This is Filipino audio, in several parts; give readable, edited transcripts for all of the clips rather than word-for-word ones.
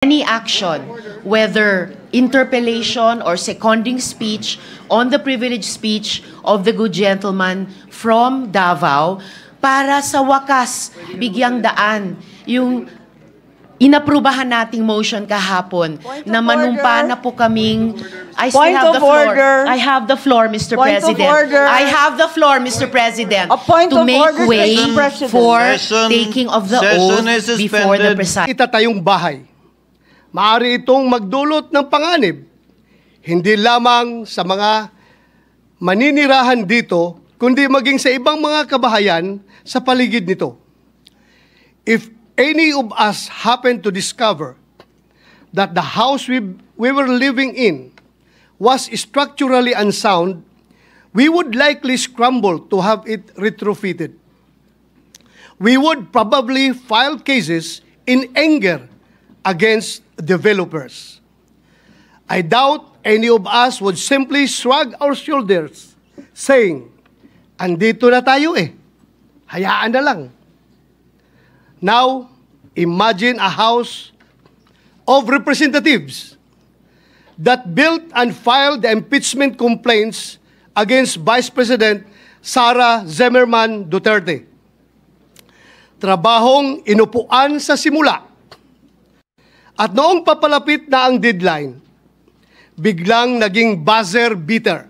any action, whether interpellation or seconding speech on the privileged speech of the good gentleman from Davao, para sa wakas bigyang daan yung inaprubahan nating motion kahapon na manumpa na po kaming I still have the floor. I have the floor, Mr. President. I have the floor, Mr. President, to make way for taking of the oath before the presiding. Itatayong bahay. Maaari itong magdulot ng panganib, hindi lamang sa mga maninirahan dito, kundi maging sa ibang mga kabahayan sa paligid nito. If any of us happen to discover that the house we were living in was structurally unsound, we would likely scramble to have it retrofitted. We would probably file cases in anger against developers. I doubt any of us would simply shrug our shoulders, saying, andito na tayo hayaan na lang. Now, imagine a house of representatives that built and filed the impeachment complaints against Vice President Sara Zimmerman Duterte. Trabahong inupuan sa simula. At noong papalapit na ang deadline, biglang naging buzzer beater.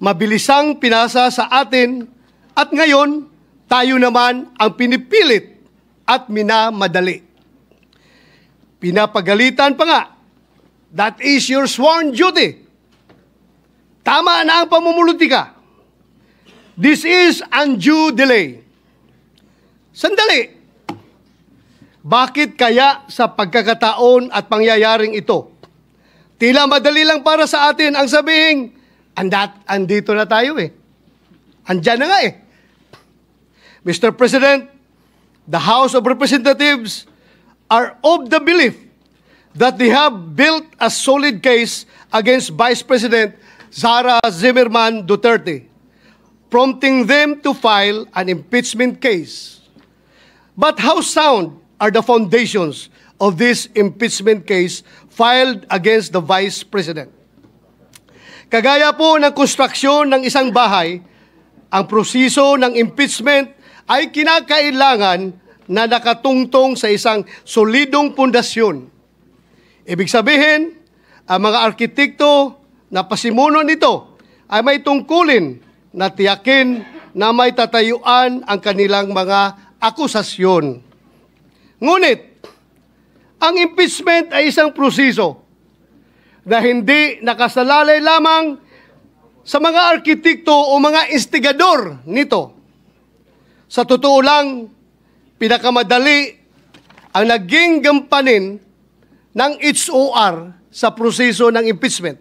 Mabilisang pinasa sa atin at ngayon tayo naman ang pinipilit at minamadali. Pinapagalitan pa nga, that is your sworn duty. Tama na ang pamumulutika. This is undue delay. Sandali. Bakit kaya sa pagkakataon at pangyayaring ito, tila madali lang para sa atin ang sabihing, andito na tayo Andyan na nga Mr. President, the House of Representatives are of the belief that they have built a solid case against Vice President Sara Zimmerman Duterte, prompting them to file an impeachment case. But how sound are the foundations of this impeachment case filed against the Vice President? Kagaya po ng konstruksyon ng isang bahay, ang proseso ng impeachment ay kinakailangan na nakatungtong sa isang solidong pundasyon. Ibig sabihin, ang mga arkitekto na pasimuno nito ay may tungkulin na tiyakin na may tatayuan ang kanilang mga akusasyon. Ngunit, ang impeachment ay isang proseso na hindi nakasalalay lamang sa mga arkitekto o mga instigador nito. Sa totoo lang, pinakamadali ang naging gampanin ng HOR sa proseso ng impeachment.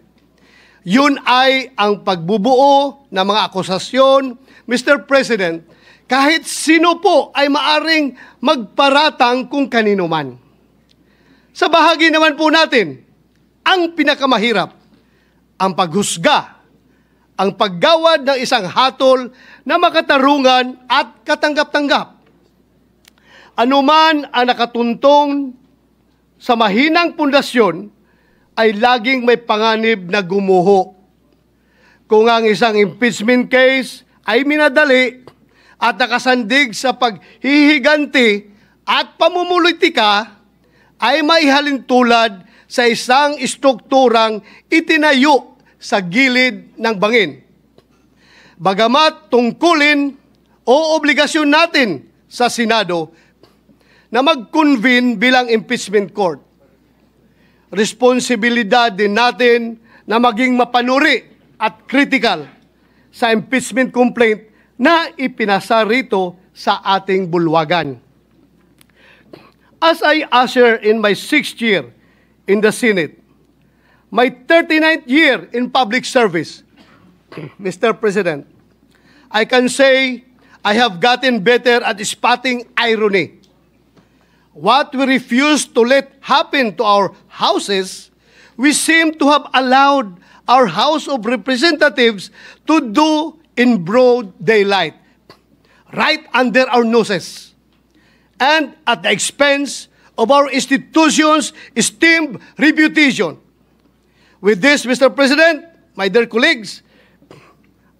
Yun ay ang pagbubuo ng mga akusasyon, Mr. President, kahit sino po ay maaring magparatang kung kanino man. Sa bahagi naman po natin, ang pinakamahirap, ang paghusga, ang paggawad ng isang hatol na makatarungan at katanggap-tanggap. Anuman ang nakatuntong sa mahinang pundasyon ay laging may panganib na gumuho. Kung ang isang impeachment case ay minadali at nakasandig sa paghihiganti at pamumulitika, ay maihalin tulad sa isang strukturang itinayo sa gilid ng bangin. Bagamat tungkulin o obligasyon natin sa Senado na mag-convene bilang impeachment court, responsibilidad din natin na maging mapanuri at critical sa impeachment complaint na ipinasa rito sa ating bulwagan. As I usher in my 6th year in the Senate, my 39th year in public service, Mr. President, I can say I have gotten better at spotting irony. What we refuse to let happen to our houses, we seem to have allowed our House of Representatives to do in broad daylight, right under our noses, and at the expense of our institution's esteemed reputation. With this, Mr. President, my dear colleagues,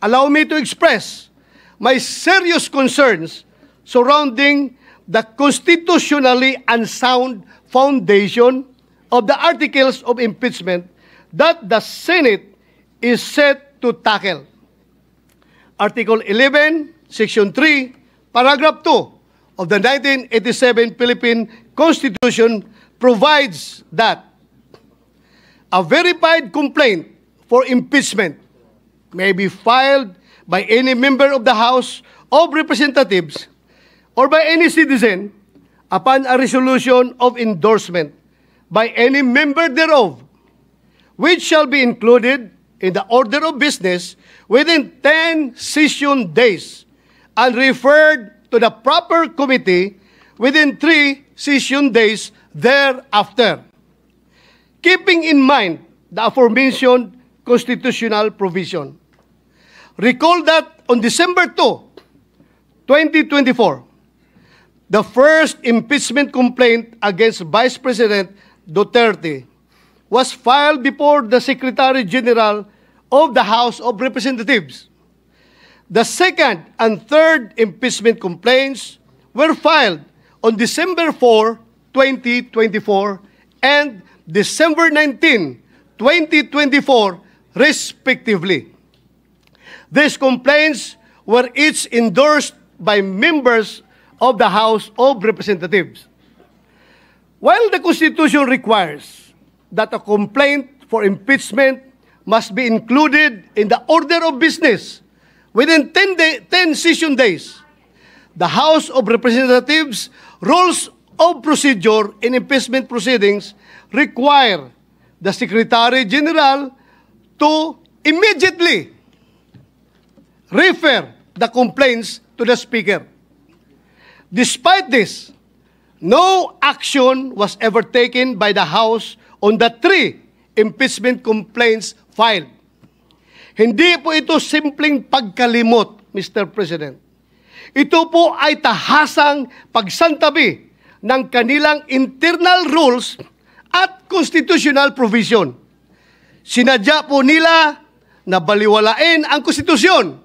allow me to express my serious concerns surrounding the constitutionally unsound foundation of the articles of impeachment that the Senate is set to tackle. Article 11, Section 3, Paragraph 2 of the 1987 Philippine Constitution provides that a verified complaint for impeachment may be filed by any member of the House of Representatives or by any citizen upon a resolution of endorsement by any member thereof, which shall be included in the order of business within 10 session days and referred to the proper committee within 3 session days thereafter. Keeping in mind the aforementioned constitutional provision. Recall that on December 2, 2024, the first impeachment complaint against Vice President Duterte was filed before the Secretary General of the House of Representatives. The second and third impeachment complaints were filed on December 4, 2024 and December 19, 2024, respectively. These complaints were each endorsed by members of the House of Representatives. While the Constitution requires that a complaint for impeachment must be included in the order of business within 10 session days, the House of Representatives Rules of Procedure in impeachment proceedings require the Secretary General to immediately refer the complaints to the Speaker. Despite this, no action was ever taken by the House on the 3 impeachment complaints filed. Hindi po ito simpleng pagkalimot, Mr. President. Ito po ay tahasang pagsantabi ng kanilang internal rules at constitutional provision. Sinadya po nila na baliwalain ang konstitusyon.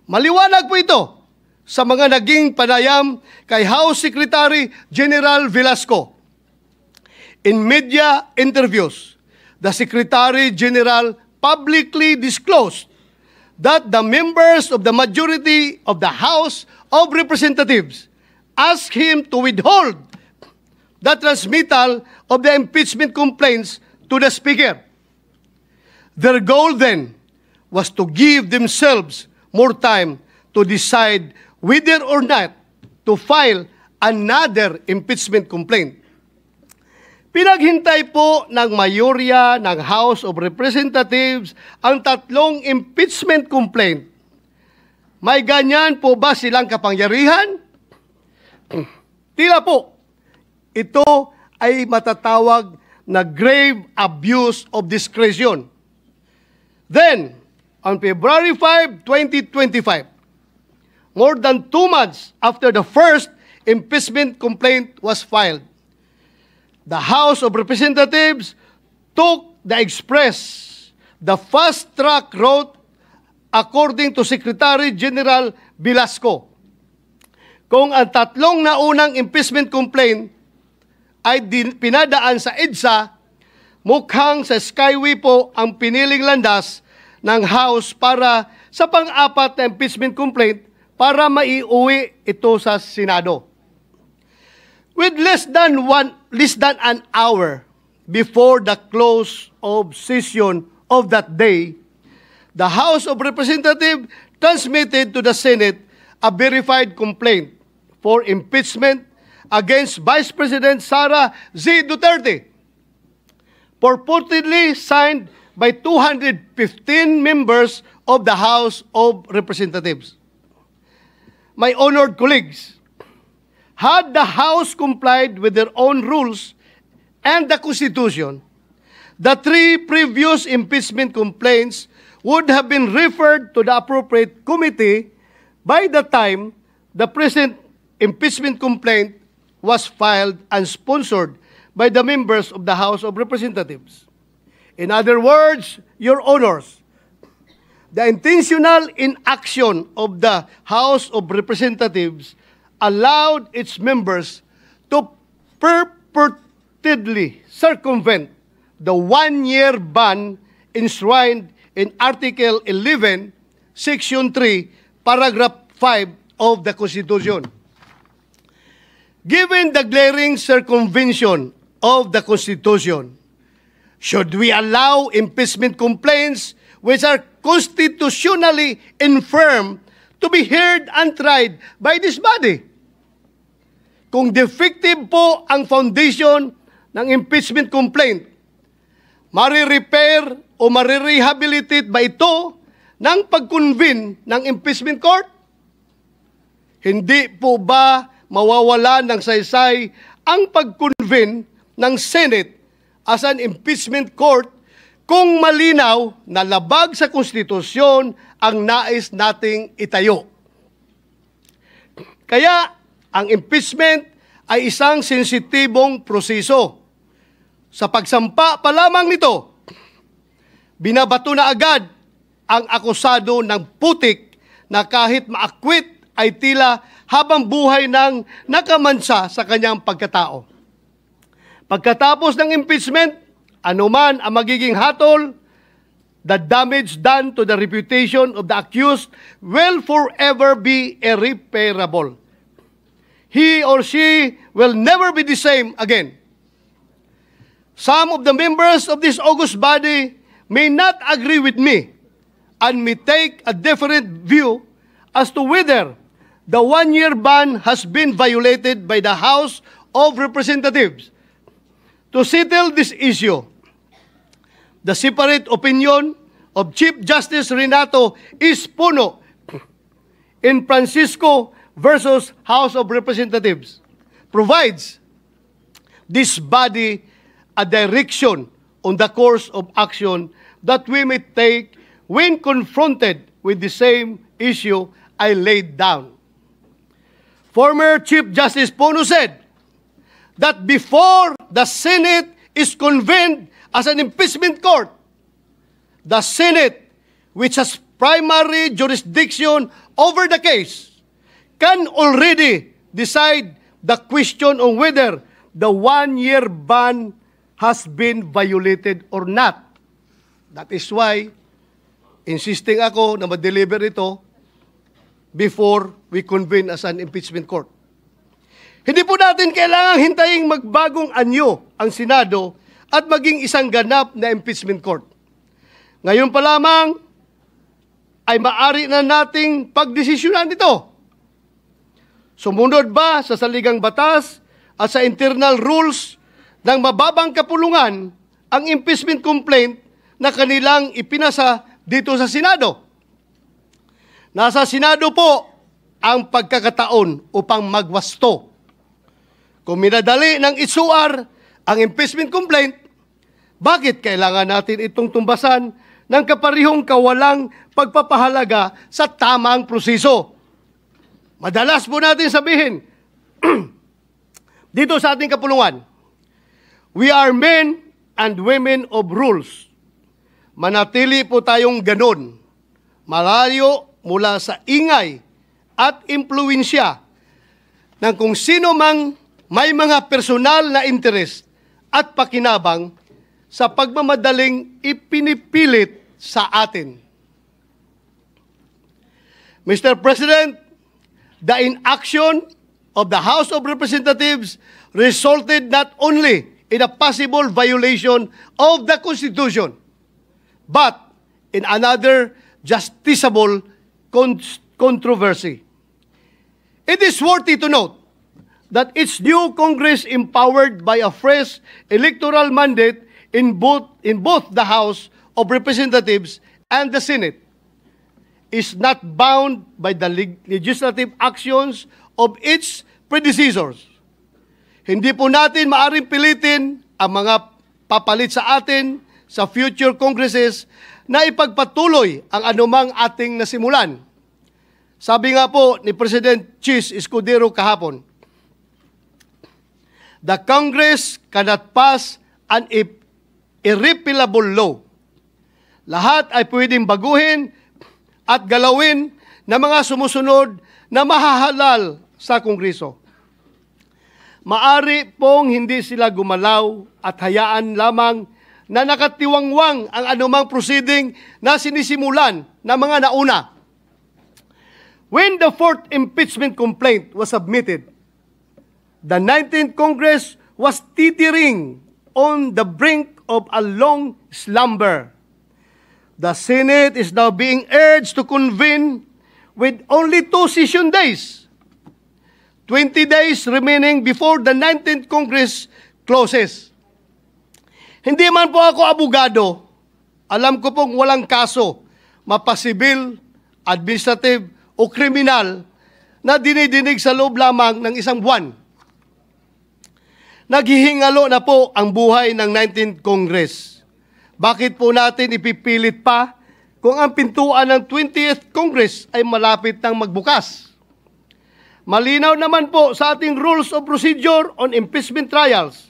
Maliwanag po ito sa mga naging panayam kay House Secretary General Velasco. In media interviews, the Secretary General publicly disclosed that the members of the majority of the House of Representatives asked him to withhold the transmittal of the impeachment complaints to the Speaker. Their goal then was to give themselves more time to decide whether or not to file another impeachment complaint. Pinaghintay po ng mayorya ng House of Representatives ang 3 impeachment complaint. May ganyan po ba silang kapangyarihan? Tila po, ito ay matatawag na grave abuse of discretion. Then, on February 5, 2025, more than 2 months after the first impeachment complaint was filed, the House of Representatives took the fast-track route according to Secretary General Velasco. Kung ang 3 naunang impeachment complaint ay pinadaan sa EDSA, mukhang sa Skyway po ang piniling landas ng House para sa pang-4 na impeachment complaint para maiuwi ito sa Senado. With less than an hour before the close of session of that day, the House of Representatives transmitted to the Senate a verified complaint for impeachment against Vice President Sara Z. Duterte, purportedly signed by 215 members of the House of Representatives. My honored colleagues, had the House complied with their own rules and the Constitution, the 3 previous impeachment complaints would have been referred to the appropriate committee by the time the present impeachment complaint was filed and sponsored by the members of the House of Representatives. In other words, Your Honors, the intentional inaction of the House of Representatives allowed its members to purportedly circumvent the one-year ban enshrined in Article 11, Section 3, Paragraph 5 of the Constitution. Given the glaring circumvention of the Constitution, should we allow impeachment complaints which are constitutionally infirm to be heard and tried by this body? Kung defective po ang foundation ng impeachment complaint, marirepair o marirehabilitate ba ito ng pag-convene ng impeachment court? Hindi po ba mawawala ng saysay ang pag-convene ng Senate as an impeachment court kung malinaw na labag sa konstitusyon ang nais nating itayo? Kaya ang impeachment ay isang sensitibong proseso. Sa pagsampa pa lamang nito, binabato na agad ang akusado ng putik na kahit maakwit ay tila habang buhay nang nakamansa sa kanyang pagkatao. Pagkatapos ng impeachment, anuman ang magiging hatol, the damage done to the reputation of the accused will forever be irreparable. He or she will never be the same again. Some of the members of this august body may not agree with me and may take a different view as to whether the one-year ban has been violated by the House of Representatives. To settle this issue, the separate opinion of Chief Justice Renato Espuno in Francisco versus House of Representatives provides this body a direction on the course of action that we may take when confronted with the same issue I laid down. Former Chief Justice Espuno said that before the Senate is convened as an impeachment court, the Senate, which has primary jurisdiction over the case, can already decide the question on whether the one-year ban has been violated or not. That is why, insisting ako na ma-deliver ito before we convene as an impeachment court. Hindi po natin kailangang hintaying magbagong anyo ang Senado at maging isang ganap na impeachment court. Ngayon pa lamang ay maaari na nating pagdesisyonan ito. Sumunod ba sa saligang batas at sa internal rules ng mababang kapulungan ang impeachment complaint na kanilang ipinasa dito sa Senado? Nasa Senado po ang pagkakataon upang magwasto. Kung minadali ng isuar ang impeachment complaint, bakit kailangan natin itong tumbasan ng kaparihong kawalang pagpapahalaga sa tamang proseso? Madalas po natin sabihin, dito sa ating kapulungan, we are men and women of rules. Manatili po tayong ganon, malayo mula sa ingay at impluensya ng kung sino mang may mga personal na interest at pakinabang sa pagmamadaling ipinipilit sa atin. Mr. President, the inaction of the House of Representatives resulted not only in a possible violation of the Constitution, but in another justiciable controversy. It is worthy to note that its new Congress, empowered by a fresh electoral mandate in both the House of Representatives and the Senate, is not bound by the legislative actions of its predecessors. Hindi po natin maaring pilitin ang mga papalit sa atin sa future Congresses na ipagpatuloy ang anumang ating nasimulan. Sabi nga po ni President Chis Escudero kahapon, the Congress cannot pass an irrepealable law. Lahat ay pwedeng baguhin at galawin ng mga sumusunod na mahahalal sa Kongreso. Maari pong hindi sila gumalaw at hayaan lamang na nakatiwangwang ang anumang proceeding na sinisimulan ng mga nauna. When the fourth impeachment complaint was submitted, the 19th Congress was teetering on the brink of a long slumber. The Senate is now being urged to convene with only 2 session days, 20 days remaining before the 19th Congress closes. Hindi man po ako abogado, alam ko pong walang kaso, mapasibil, administrative, o kriminal na dinidinig sa loob lamang ng isang buwan. Naghihingalo na po ang buhay ng 19th Congress. Bakit po natin ipipilit pa kung ang pintuan ng 20th Congress ay malapit nang magbukas? Malinaw naman po sa ating Rules of Procedure on Impeachment Trials,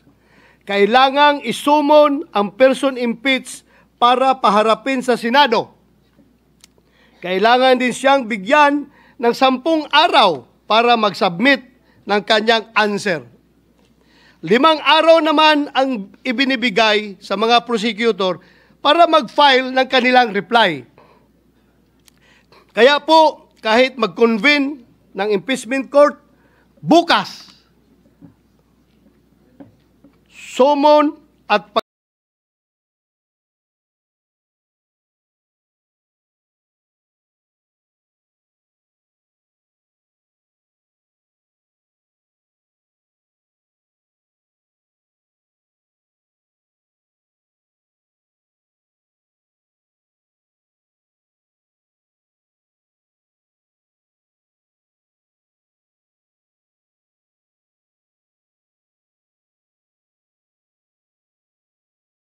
kailangang isumon ang person impeached para paharapin sa Senado. Kailangan din siyang bigyan ng 10 araw para mag-submit ng kanyang answer. 5 araw naman ang ibinibigay sa mga prosecutor para mag-file ng kanilang reply. Kaya po, kahit mag-convene ng impeachment court bukas, summon at